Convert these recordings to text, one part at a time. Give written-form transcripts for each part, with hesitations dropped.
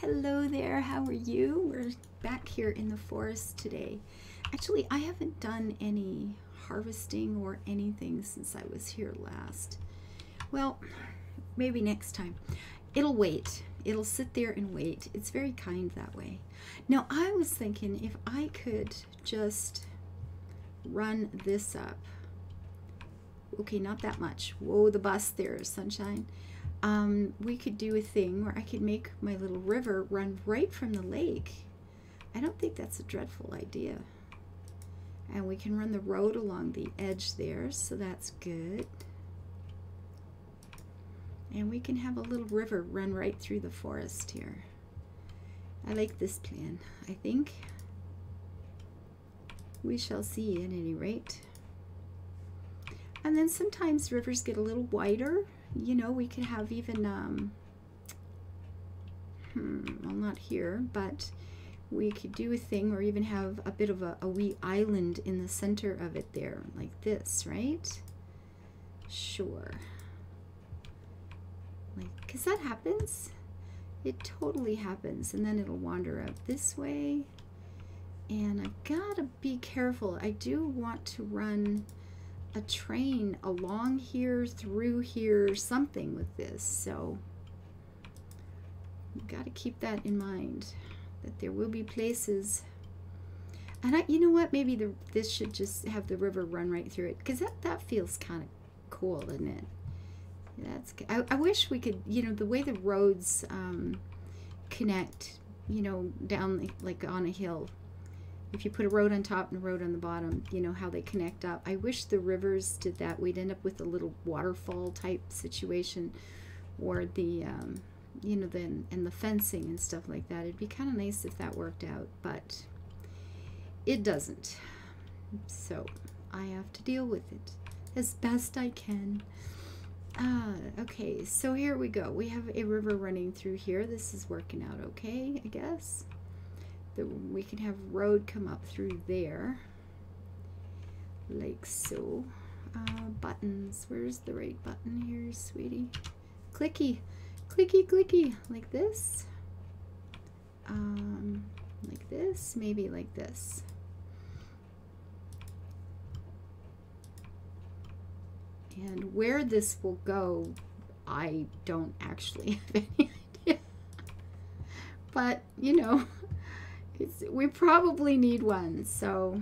Hello there, how are you? We're back here in the forest today. Actually, I haven't done any harvesting or anything since I was here last. Well, maybe next time. It'll wait. It'll sit there and wait. It's very kind that way. Now, I was thinking if I could just run this up. Okay, not that much. Whoa, the bus there, sunshine. We could do a thing where I could make my little river run right from the lake. I don't think that's a dreadful idea. And we can run the road along the edge there, so that's good. And we can have a little river run right through the forest here. I like this plan. I think we shall see at any rate. And then sometimes rivers get a little wider. You know, we could have even, well, not here, but we could do a thing or even have a bit of a wee island in the center of it there, like this, right? Sure. Like, because that happens. It totally happens. And then it'll wander out this way. And I've got to be careful. I do want to run a train along here, through here, something with this. So you've got to keep that in mind, that there will be places. And you know what? Maybe this should just have the river run right through it, because that feels kind of cool, doesn't it? That's. I wish we could, you know, the way the roads connect, you know, down like on a hill. If you put a road on top and a road on the bottom, you know how they connect up. I wish the rivers did that. We'd end up with a little waterfall type situation, or the, you know, and the fencing and stuff like that. It'd be kind of nice if that worked out, but it doesn't. So I have to deal with it as best I can. Okay, so here we go. We have a river running through here. This is working out okay, I guess. We can have road come up through there, like so. Buttons, where's the right button here, sweetie? Clicky, clicky, clicky, like this. Like this, maybe like this. And where this will go, I don't actually have any idea. But, you know, we probably need one, so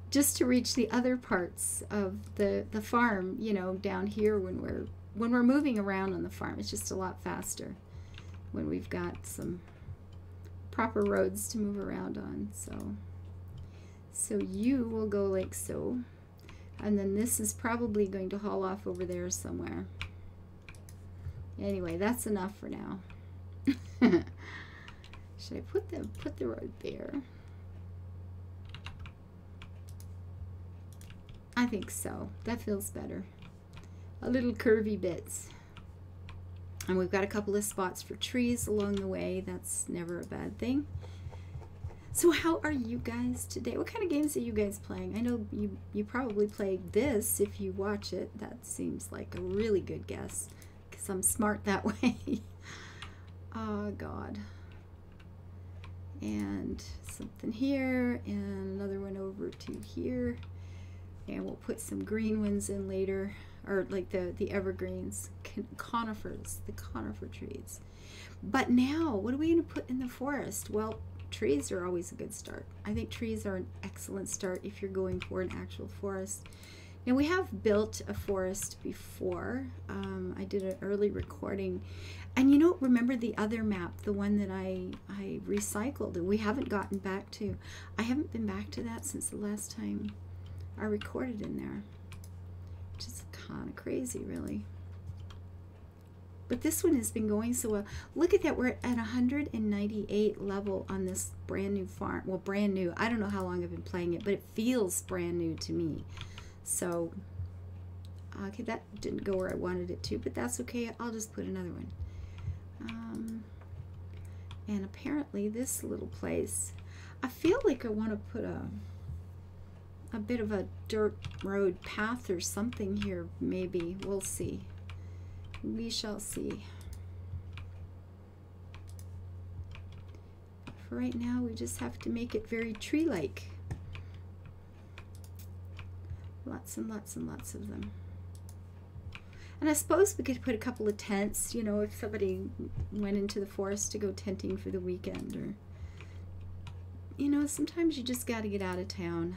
just to reach the other parts of the farm, you know, down here when we're moving around on the farm, it's just a lot faster when we've got some proper roads to move around on. So you will go like so, and then this is probably going to haul off over there somewhere. Anyway, that's enough for now. Should I put the road there? I think so. That feels better. A little curvy bits. And we've got a couple of spots for trees along the way. That's never a bad thing. So how are you guys today? What kind of games are you guys playing? I know you probably play this if you watch it. That seems like a really good guess, because I'm smart that way. Oh God. And something here, and another one over to here, and we'll put some green ones in later, or like the evergreens, conifers, the conifer trees. But now, what are we going to put in the forest? Well, trees are always a good start. I think trees are an excellent start if you're going for an actual forest. Now, we have built a forest before. I did an early recording. And you know, remember the other map, the one that I recycled and we haven't gotten back to. I haven't been back to that since the last time I recorded in there. Which is kind of crazy, really. But this one has been going so well. Look at that, we're at 198 level on this brand new farm. Well, brand new. I don't know how long I've been playing it, but it feels brand new to me. So, okay, that didn't go where I wanted it to, but that's okay. I'll just put another one. And apparently this little place, I feel like I want to put a bit of a dirt road path or something here, maybe. We'll see. We shall see. For right now, we just have to make it very tree-like. Lots and lots and lots of them. And I suppose we could put a couple of tents, you know, if somebody went into the forest to go tenting for the weekend, or, you know, sometimes you just got to get out of town.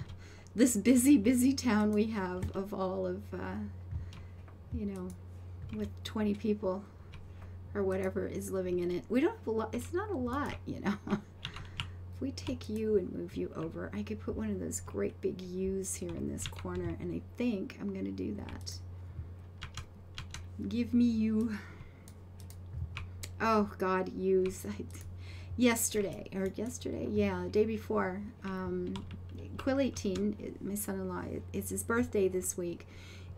This busy, busy town we have of all of, you know, with 20 people or whatever is living in it. We don't have a lot. It's not a lot, you know. If we take you and move you over, I could put one of those great big U's here in this corner, and I think I'm going to do that. Give me you. Oh God, U's. Yesterday, yeah, the day before, Quill 18, my son-in-law, it's his birthday this week,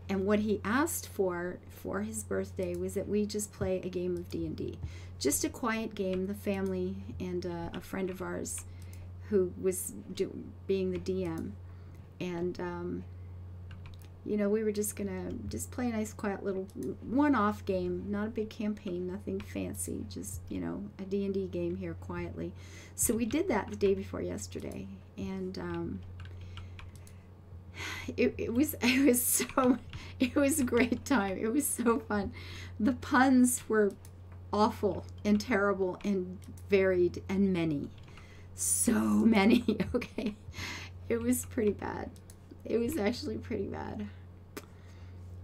and what he asked for his birthday was that we just play a game of D&D, just a quiet game. The family and a friend of ours who was being the DM, and you know, we were just gonna play a nice quiet little one-off game, not a big campaign, nothing fancy, just, you know, a D&D game here quietly. So we did that the day before yesterday, and it was a great time. It was so fun. The puns were awful and terrible and varied and many, so many. Okay, it was pretty bad. It was actually pretty bad.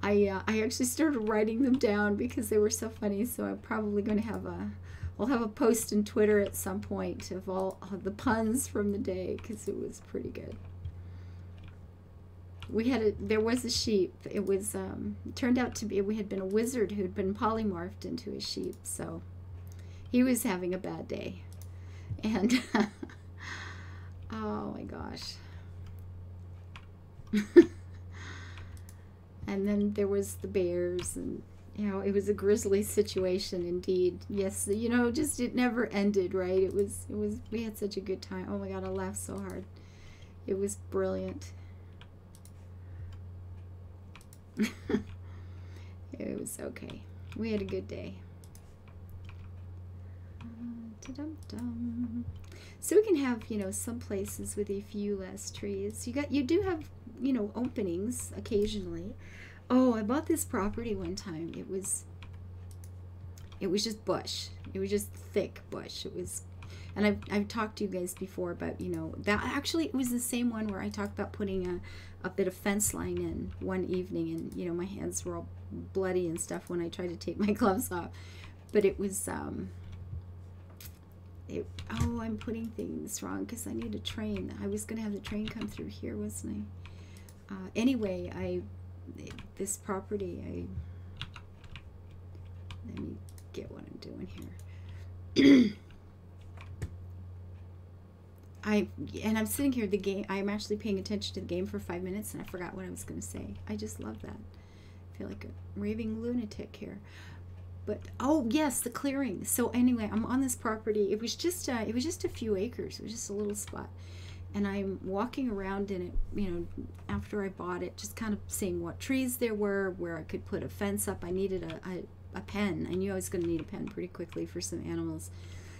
I actually started writing them down because they were so funny. So I'm probably going to have we'll have a post in Twitter at some point of all the puns from the day, because it was pretty good. There was a sheep. It was turned out to be, we had been a wizard who'd been polymorphed into a sheep. So he was having a bad day, and oh my gosh. And then there was the bears, and, you know, it was a grisly situation indeed. Yes, you know, just it never ended, right? It was we had such a good time. Oh my God, I laughed so hard. It was brilliant. It was okay. We had a good day. So we can have, you know, some places with a few less trees. You do have, you know, openings occasionally. Oh, I bought this property one time. It was just bush. It was just thick bush. It was, and I've talked to you guys before about, you know, that actually it was the same one where I talked about putting a bit of fence line in one evening, and, you know, my hands were all bloody and stuff when I tried to take my gloves off. But it was oh, I'm putting things wrong because I need a train. I was gonna have the train come through here, wasn't I? Anyway, this property, let me get what I'm doing here. I'm sitting here, the game, I'm actually paying attention to the game for 5 minutes, and I forgot what I was going to say. I just love that. I feel like a raving lunatic here. But, oh yes, the clearing. So anyway, I'm on this property. It was just a few acres. It was just a little spot. And I'm walking around in it, you know, after I bought it, just kind of seeing what trees there were, where I could put a fence up. I needed a pen. I knew I was going to need a pen pretty quickly for some animals.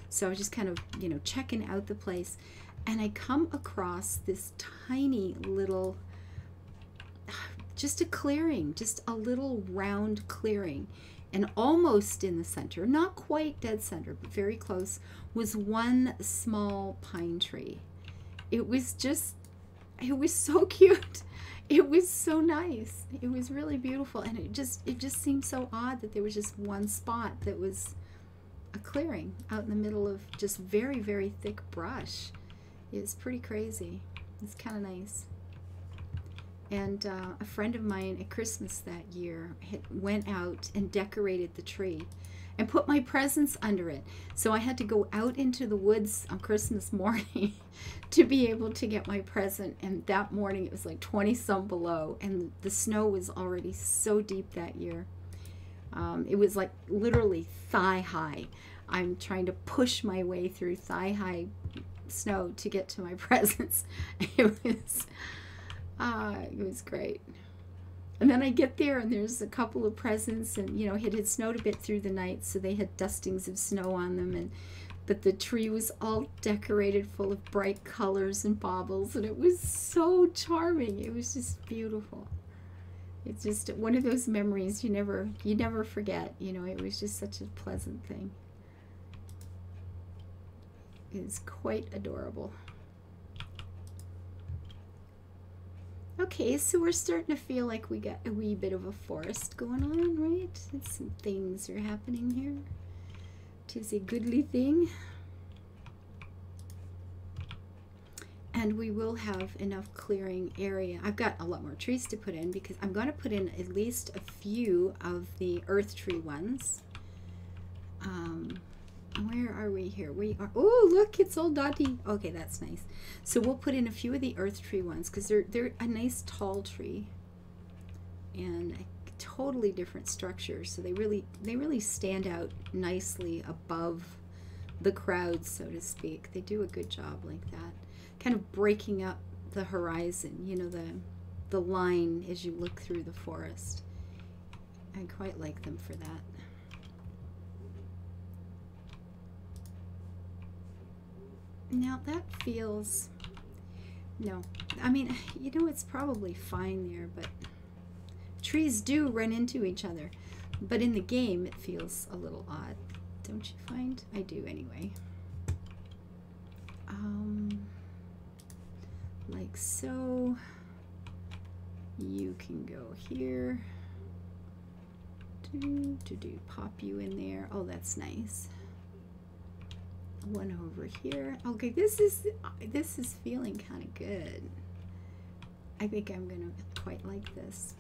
So I was just kind of, you know, checking out the place. And I come across this tiny little, just a clearing, just a little round clearing. And almost in the center, not quite dead center, but very close, was one small pine tree. It was so cute. It was so nice. It was really beautiful. And it just seemed so odd that there was just one spot that was a clearing out in the middle of just very, very thick brush. It was pretty crazy. It's kind of nice. And a friend of mine at Christmas that year went out and decorated the tree and put my presents under it. So I had to go out into the woods on Christmas morning to be able to get my present. And that morning it was like 20-some below, and the snow was already so deep that year. It was like literally thigh high. I'm trying to push my way through thigh high snow to get to my presents. It was great. And then I get there, and there's a couple of presents, and, you know, it had snowed a bit through the night, so they had dustings of snow on them, But the tree was all decorated full of bright colors and baubles, and it was so charming. It was just beautiful. It's just one of those memories you never forget. You know, it was just such a pleasant thing. It is quite adorable. Okay, so we're starting to feel like we got a wee bit of a forest going on, right? And some things are happening here. Tis a goodly thing. And we will have enough clearing area. I've got a lot more trees to put in because I'm going to put in at least a few of the earth tree ones. Where are we here? We are, oh look, it's old Dottie. Okay, that's nice. So we'll put in a few of the earth tree ones because they're a nice tall tree and a totally different structure. So they really stand out nicely above the crowd, so to speak. They do a good job like that, kind of breaking up the horizon. You know, the line as you look through the forest. I quite like them for that. Now that feels, no, I mean, you know, it's probably fine there, but trees do run into each other. But in the game, it feels a little odd. Don't you find? I do anyway. Like so. You can go here. Pop you in there. Oh, that's nice. One over here. Okay, this is feeling kind of good. I think I'm gonna quite like this.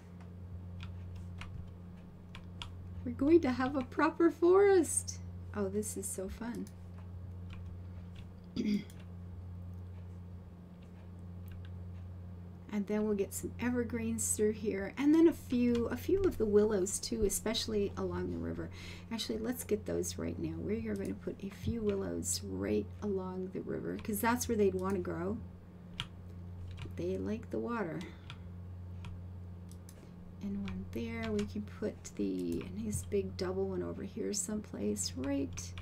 We're going to have a proper forest. Oh, this is so fun. And then we'll get some evergreens through here, and then a few of the willows too, especially along the river. Actually, let's get those right now. We are going to put a few willows right along the river because that's where they'd want to grow. They like the water. And one there. We can put the nice big double one over here someplace, right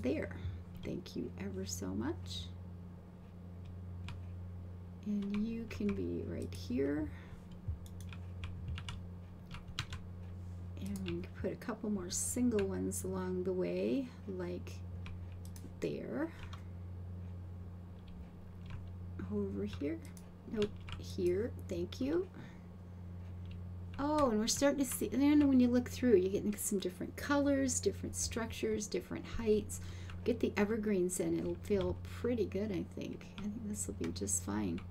there. Thank you ever so much. And you can be right here. And we can put a couple more single ones along the way, like there. Over here. Nope, here. Thank you. Oh, and we're starting to see, and then when you look through, you're getting some different colors, different structures, different heights. Get the evergreens in. It'll feel pretty good, I think. I think this will be just fine.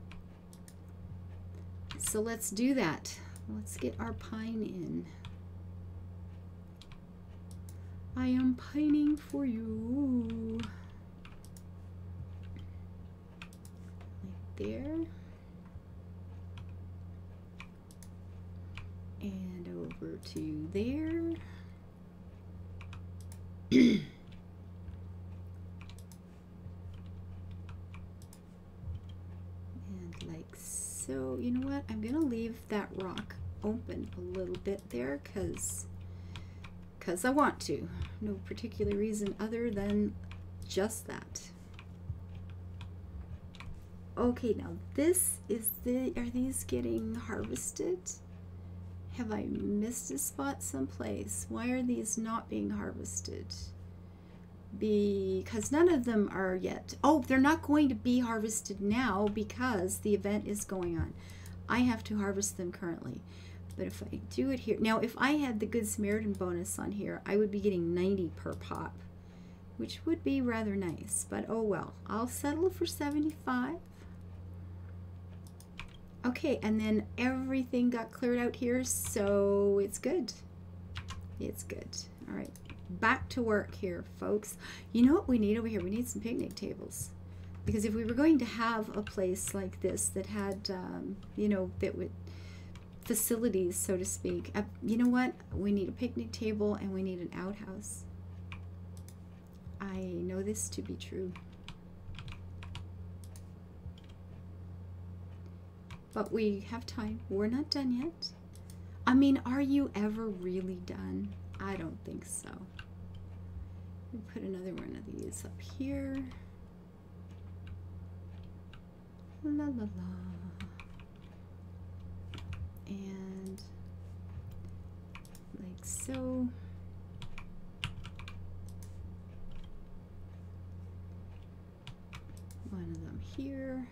So let's do that. Let's get our pine in. I am pining for you. Like there. And over to there. So, you know what? I'm going to leave that rock open a little bit there because I want to. No particular reason other than just that. Okay, now this is are these getting harvested? Have I missed a spot someplace? Why are these not being harvested? Because none of them are yet. Oh, they're not going to be harvested now because the event is going on. I have to harvest them currently. But if I do it here, now if I had the Good Samaritan bonus on here, I would be getting 90 per pop, which would be rather nice. But oh well, I'll settle for 75. Okay, and then everything got cleared out here, so it's good. It's good. All right. Back to work here, folks. You know what we need over here? We need some picnic tables. Because if we were going to have a place like this that had, you know, that would facilities, so to speak, you know what? We need a picnic table and we need an outhouse. I know this to be true. But we have time. We're not done yet. I mean, are you ever really done? I don't think so. We put another one of these up here. La la la. And like so. One of them here,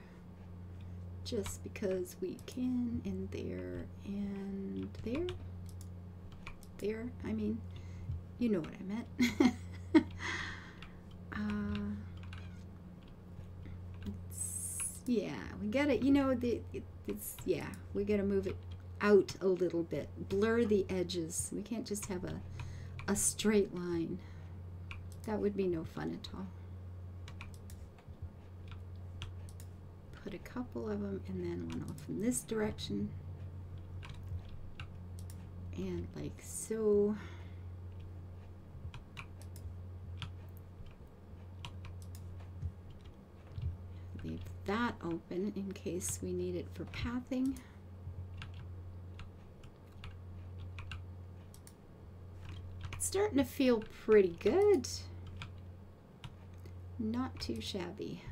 just because we can, and there, and there. There, I mean, you know what I meant. Yeah, we gotta, you know, yeah, we gotta move it out a little bit, blur the edges. We can't just have a straight line. That would be no fun at all. Put a couple of them, and then one off in this direction, and like so. Leave that open in case we need it for pathing. It's starting to feel pretty good. Not too shabby.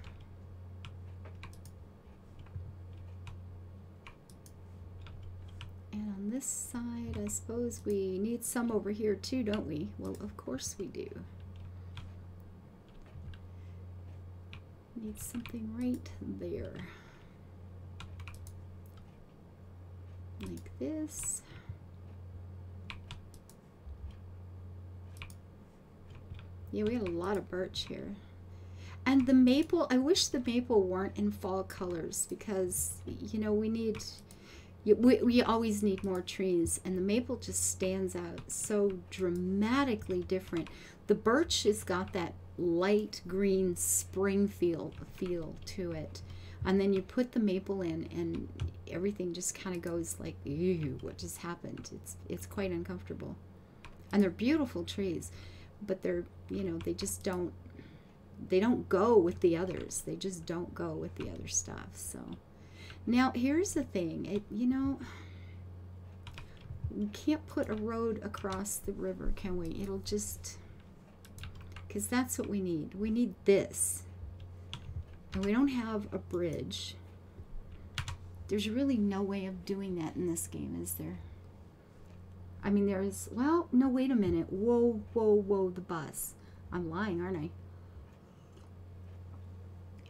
And on this side, I suppose we need some over here too, don't we? Well, of course we do. Need something right there. Like this. Yeah, we got a lot of birch here. And the maple, I wish the maple weren't in fall colors, because, you know, we always need more trees, and the maple just stands out so dramatically different. The birch has got that light green spring feel to it, and then you put the maple in and everything just kind of goes like, ew, what just happened? It's quite uncomfortable. And they're beautiful trees, but they're, you know, they don't go with the others. They just don't go with the other stuff. So now here's the thing, you know, we can't put a road across the river, can we? It'll just, because that's what we need. We need this. And we don't have a bridge. There's really no way of doing that in this game, is there? I mean, there's, well, no, wait a minute. Whoa, whoa, whoa, the bus. I'm lying, aren't I?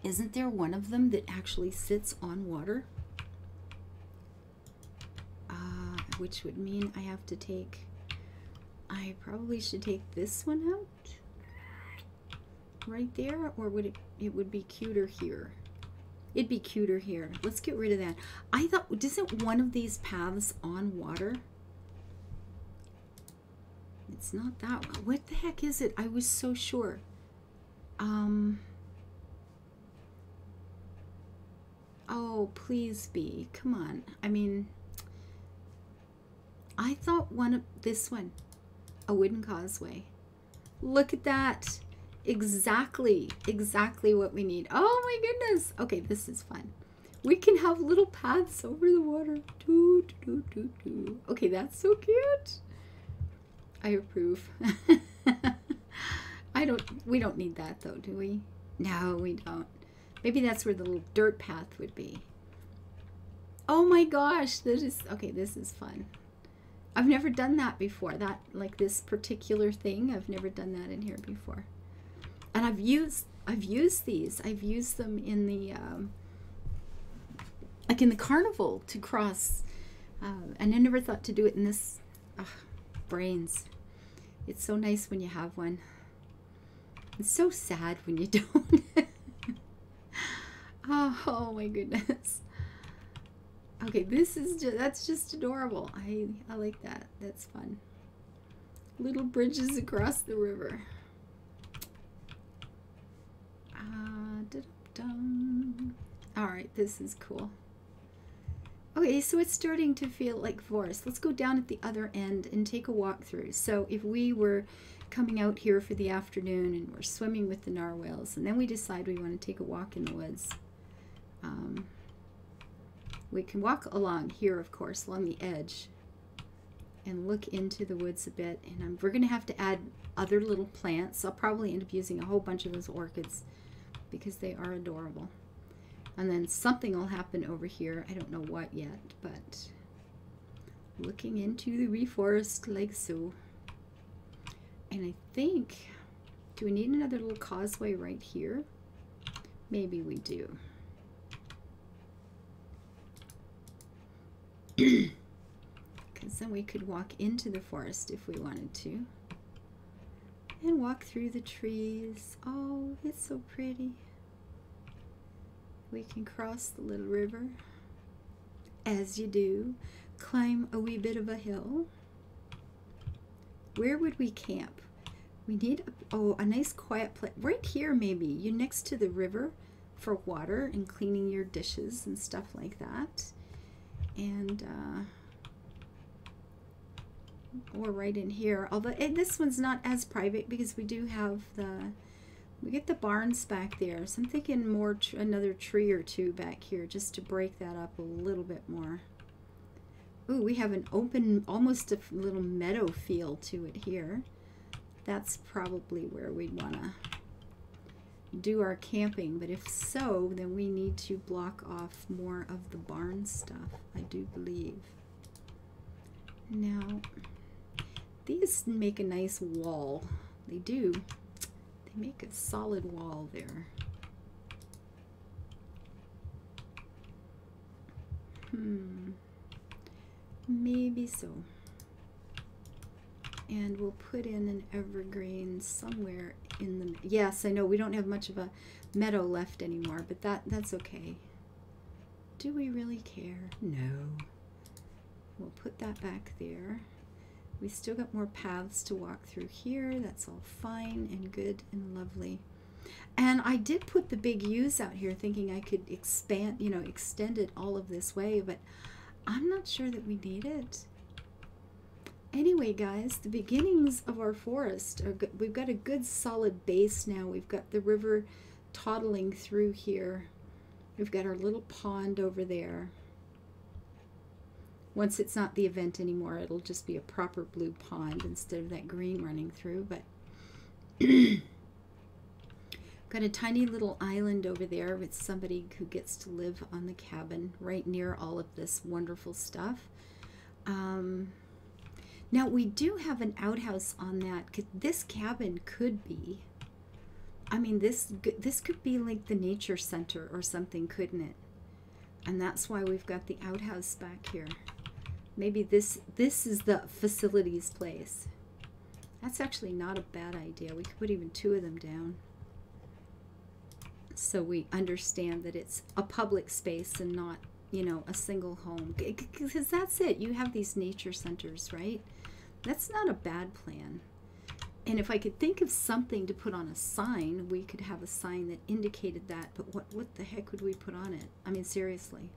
Isn't there one of them that actually sits on water? Which would mean I have to take, I probably should take this one out right there, or would it would be cuter here. It'd be cuter here. Let's get rid of that. I thought, isn't one of these paths on water? It's not that one. What the heck is it? I was so sure. Oh, please be. Come on. I mean, I thought this one, a wooden causeway. Look at that. Exactly what we need. Oh my goodness. Okay, this is fun. We can have little paths over the water. Okay, that's so cute. I approve. We don't need that though, do we? No, we don't. Maybe that's where the little dirt path would be. Oh my gosh, this is fun. I've never done that before. That, like this particular thing, I've never done that in here before. And I've used these. I've used them in the like in the carnival to cross, and I never thought to do it in this. Brains. It's so nice when you have one. It's so sad when you don't. Oh my goodness. Okay, that's just adorable. I like that. That's fun. Little bridges across the river. All right, this is cool. Okay, so it's starting to feel like forest. Let's go down at the other end and take a walk through. So if we were coming out here for the afternoon and we're swimming with the narwhals, and then we decide we want to take a walk in the woods, we can walk along here, of course, along the edge. and look into the woods a bit. And we're going to have to add other little plants. I'll probably end up using a whole bunch of those orchids because they are adorable. And then something will happen over here. I don't know what yet, but looking into the reforest like so. And I think, do we need another little causeway right here? Maybe we do. Because then we could walk into the forest if we wanted to. And walk through the trees. Oh, it's so pretty. We can cross the little river, as you do, climb a wee bit of a hill. Where would we camp? We need a nice quiet place. Right here maybe. You're next to the river for water and cleaning your dishes and stuff like that. And, or right in here. Although this one's not as private because we do have we get the barns back there. So I'm thinking more another tree or two back here just to break that up a little bit more. Ooh, we have an open, almost a little meadow feel to it here. That's probably where we'd want to do our camping. But if so, then we need to block off more of the barn stuff, I do believe. Now, these make a nice wall. They do. They make a solid wall there. Maybe so. And we'll put in an evergreen somewhere in the... Yes, I know we don't have much of a meadow left anymore, but that's okay. Do we really care? No. We'll put that back there. We still got more paths to walk through here. That's all fine and good and lovely. And I did put the big U's out here thinking I could expand, extend it all of this way, but I'm not sure that we need it. Anyway, guys, the beginnings of our forest are good. We've got a good solid base now. We've got the river toddling through here. We've got our little pond over there. Once it's not the event anymore, it'll just be a proper blue pond instead of that green running through. But got a tiny little island over there with somebody who gets to live on the cabin right near all of this wonderful stuff. Now we do have an outhouse on that. This cabin could be, I mean, this could be like the nature center or something, couldn't it? And that's why we've got the outhouse back here. Maybe this is the facilities place. That's actually not a bad idea. We could put even 2 of them down. So we understand that it's a public space and not, a single home. Because that's it. You have these nature centers, right? That's not a bad plan. And if I could think of something to put on a sign, we could have a sign that indicated that. But what the heck would we put on it? I mean, seriously.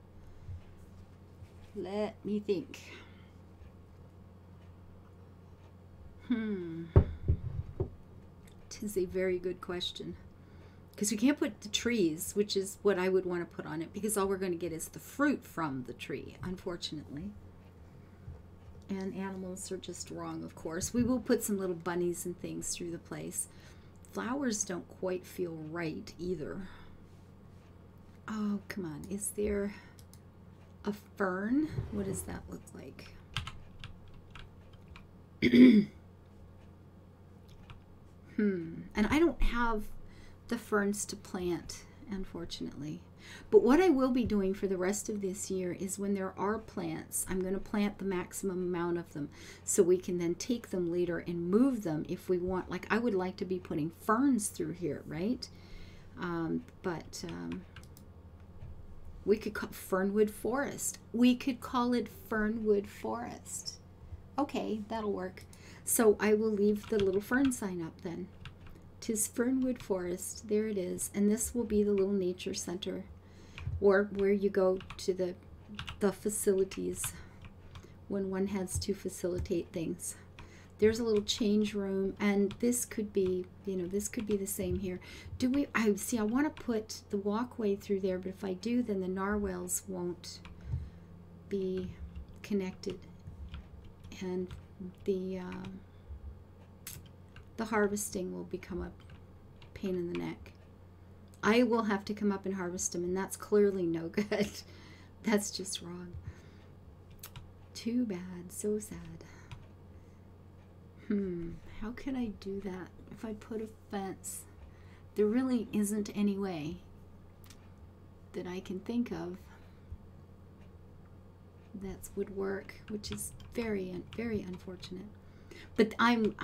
Let me think. Tis a very good question. Because we can't put the trees, which is what I would want to put on it, because all we're going to get is the fruit from the tree, unfortunately. And animals are just wrong, of course. We will put some little bunnies and things through the place. Flowers don't quite feel right either. Oh, come on. Is there a fern? What does that look like? And I don't have the ferns to plant, unfortunately. But what I will be doing for the rest of this year is when there are plants, I'm going to plant the maximum amount of them so we can then take them later and move them if we want. Like, I would like to be putting ferns through here, right? We could call Fernwood Forest. We could call it Fernwood Forest. Okay, that'll work. So I will leave the little fern sign up then. 'Tis Fernwood Forest. There it is. And this will be the little nature center, or where you go to the facilities when one has to facilitate things. There's a little change room, and this could be, this could be the same here. I want to put the walkway through there, but if I do, then the narwhals won't be connected. and the harvesting will become a pain in the neck. I will have to come up and harvest them, and that's clearly no good. That's just wrong. Too bad. So sad. How can I do that? If I put a fence, there really isn't any way that I can think of that would work, which is very, very unfortunate. But I'm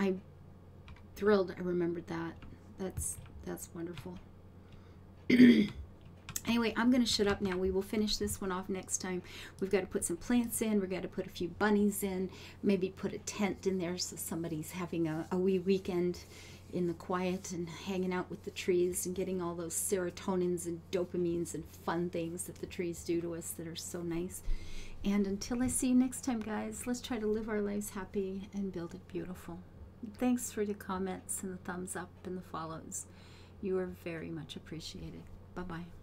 thrilled I remembered that. That's wonderful. Anyway, I'm going to shut up now. We will finish this one off next time. We've got to put some plants in. We've got to put a few bunnies in. Maybe put a tent in there so somebody's having a wee weekend in the quiet and hanging out with the trees and getting all those serotonins and dopamines and fun things that the trees do to us that are so nice. And until I see you next time, guys, let's try to live our lives happy and build it beautiful. Thanks for the comments and the thumbs up and the follows. You are very much appreciated. Bye-bye.